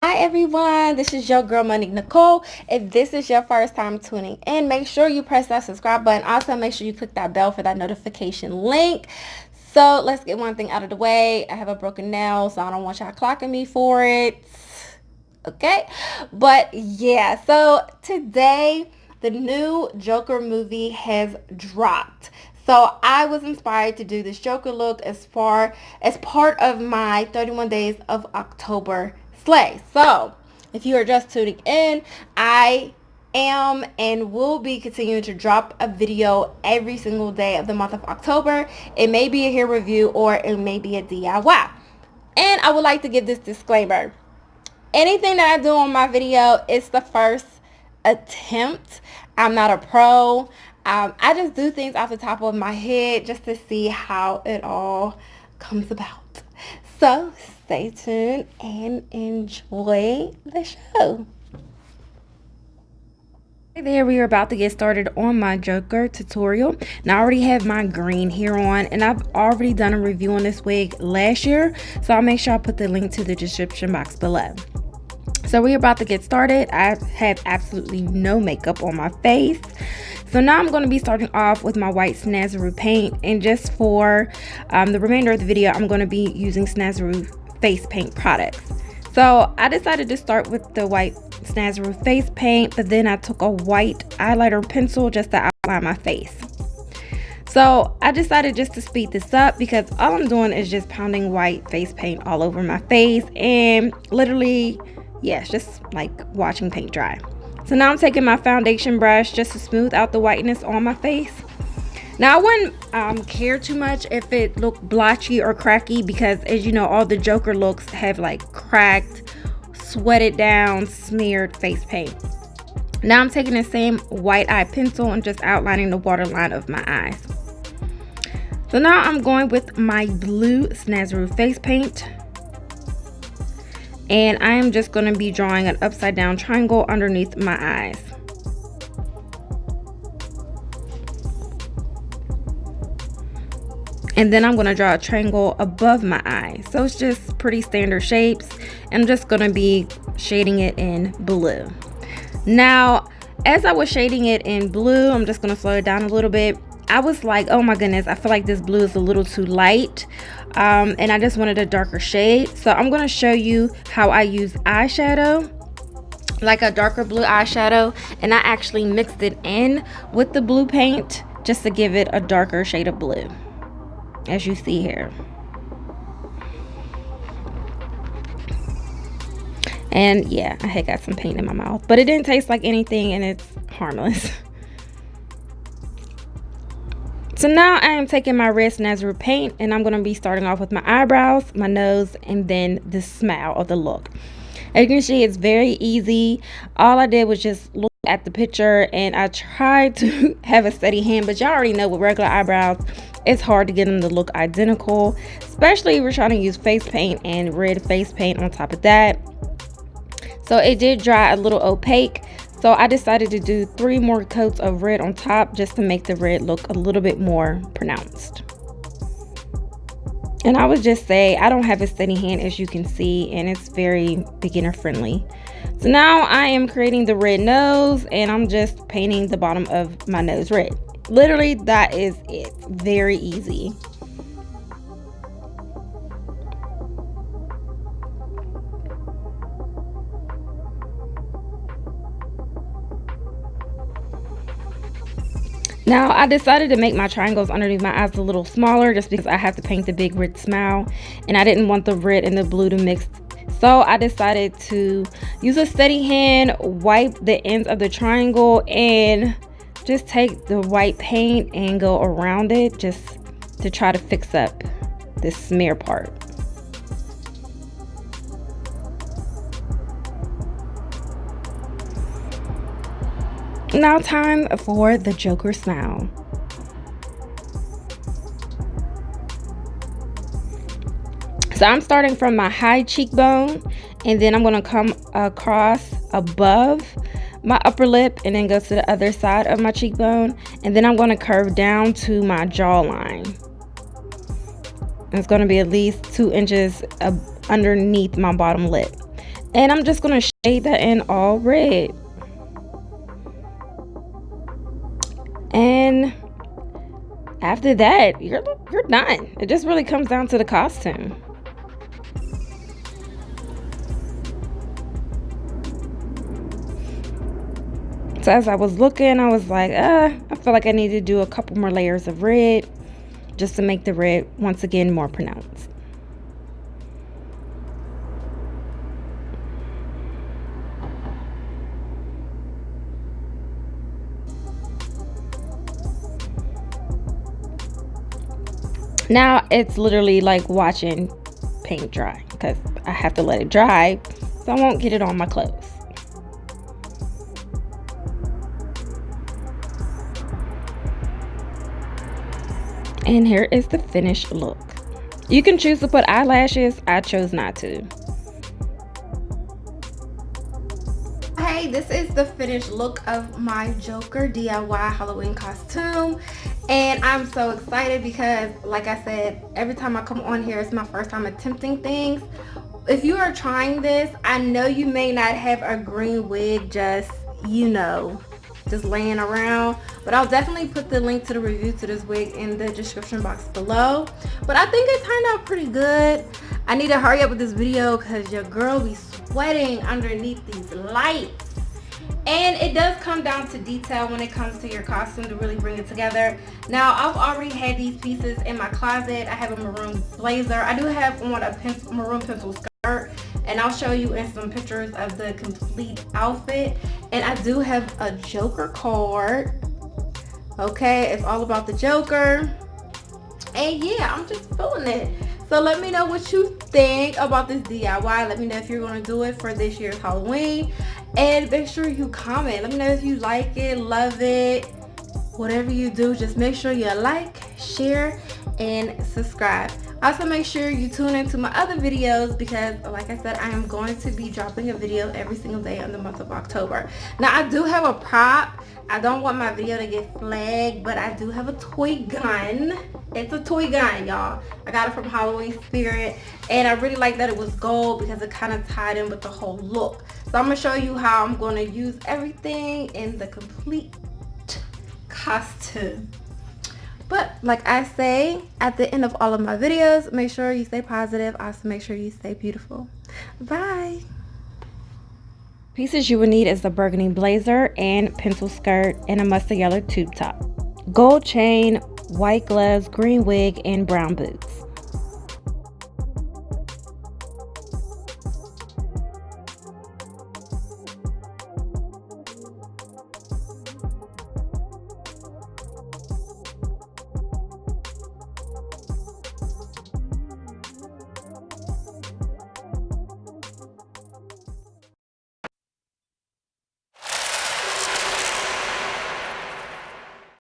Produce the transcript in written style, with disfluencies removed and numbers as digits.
Hi everyone, this is your girl Monique Nicole. If this is your first time tuning in, make sure you press that subscribe button. Also, make sure you click that bell for that notification link. So let's get one thing out of the way. I have a broken nail, so I don't want y'all clocking me for it. Okay, but yeah, so today the new Joker movie has dropped. So I was inspired to do this Joker look as part of my 31 days of October slay. So if you are just tuning in, I am and will be continuing to drop a video every single day of the month of October. It may be a hair review or it may be a DIY. And I would like to give this disclaimer. Anything that I do on my video is the first attempt. I'm not a pro. I just do things off the top of my head just to see how it all comes about. So stay tuned and enjoy the show. Hey there, we are about to get started on my Joker tutorial. Now I already have my green hair on and I've already done a review on this wig last year. So I'll make sure I put the link to the description box below. So we're about to get started. I have absolutely no makeup on my face. So now I'm going to be starting off with my white Snaazaroo paint. And just for the remainder of the video, I'm going to be using Snaazaroo face paint products. So I decided to start with the white Snaazaroo face paint, but then I took a white eyeliner pencil just to outline my face. So I decided just to speed this up because all I'm doing is just pounding white face paint all over my face and literally, yeah, it's just like watching paint dry. So now I'm taking my foundation brush just to smooth out the whiteness on my face. Now I wouldn't care too much if it looked blotchy or cracky because, as you know, all the Joker looks have like cracked, sweated down, smeared face paint. Now I'm taking the same white eye pencil and just outlining the waterline of my eyes. So now I'm going with my blue Snaazaroo face paint. And I am just going to be drawing an upside down triangle underneath my eyes. And then I'm going to draw a triangle above my eye. So it's just pretty standard shapes. And I'm just going to be shading it in blue. Now, as I was shading it in blue, I'm just going to slow it down a little bit. I was like, oh my goodness, I feel like this blue is a little too light. And I just wanted a darker shade. So I'm going to show you how I use eyeshadow, like a darker blue eyeshadow. And I actually mixed it in with the blue paint just to give it a darker shade of blue, as you see here. And yeah, I had got some paint in my mouth, but it didn't taste like anything and it's harmless. So now I am taking my red Snaazaroo paint and I'm going to be starting off with my eyebrows, my nose, and then the smile of the look. As you can see, it's very easy. All I did was just look at the picture and I tried to have a steady hand, but y'all already know with regular eyebrows, it's hard to get them to look identical, especially if we're trying to use face paint and red face paint on top of that. So it did dry a little opaque. So I decided to do 3 more coats of red on top just to make the red look a little bit more pronounced. And I would just say I don't have a steady hand, as you can see, and it's very beginner friendly. So now I am creating the red nose and I'm just painting the bottom of my nose red. Literally, that is it. Very easy. Now I decided to make my triangles underneath my eyes a little smaller just because I have to paint the big red smile and I didn't want the red and the blue to mix. So I decided to use a steady hand, wipe the ends of the triangle, and just take the white paint and go around it just to try to fix up this smear part. Now time for the Joker smile. So I'm starting from my high cheekbone and then I'm going to come across above my upper lip and then go to the other side of my cheekbone, and then I'm going to curve down to my jawline. It's going to be at least 2 inches underneath my bottom lip. And I'm just going to shade that in all red. And after that, you're done. It just really comes down to the costume. So as I was looking, I was like, I feel like I need to do a couple more layers of red just to make the red once again more pronounced. Now it's literally like watching paint dry because I have to let it dry so I won't get it on my clothes. And here is the finished look. You can choose to put eyelashes. I chose not to. Hey, this is the finished look of my Joker DIY Halloween costume. And I'm so excited because, like I said, every time I come on here, it's my first time attempting things. If you are trying this, I know you may not have a green wig just, you know, just laying around, but I'll definitely put the link to the review to this wig in the description box below. But I think it turned out pretty good. I need to hurry up with this video because your girl be sweating underneath these lights. And it does come down to detail when it comes to your costume to really bring it together. Now, I've already had these pieces in my closet. I have a maroon blazer. I do have on a maroon pencil skirt, and I'll show you in some pictures of the complete outfit. And I do have a Joker card. Okay, it's all about the Joker. And yeah, I'm just feeling it. So let me know what you think about this DIY. Let me know if you're going to do it for this year's Halloween. And make sure you comment. Let me know if you like it, love it. Whatever you do, just make sure you like, share, and subscribe. Also, make sure you tune into my other videos because, like I said, I am going to be dropping a video every single day in the month of October. Now, I do have a prop. I don't want my video to get flagged, but I do have a toy gun. It's a toy gun, y'all. I got it from Halloween Spirit, and I really like that it was gold because it kind of tied in with the whole look. So I'm going to show you how I'm going to use everything in the complete costume. But like I say at the end of all of my videos, make sure you stay positive. Also, make sure you stay beautiful. Bye. Pieces you will need is the burgundy blazer and pencil skirt and a mustard yellow tube top. Gold chain, white gloves, green wig, and brown boots.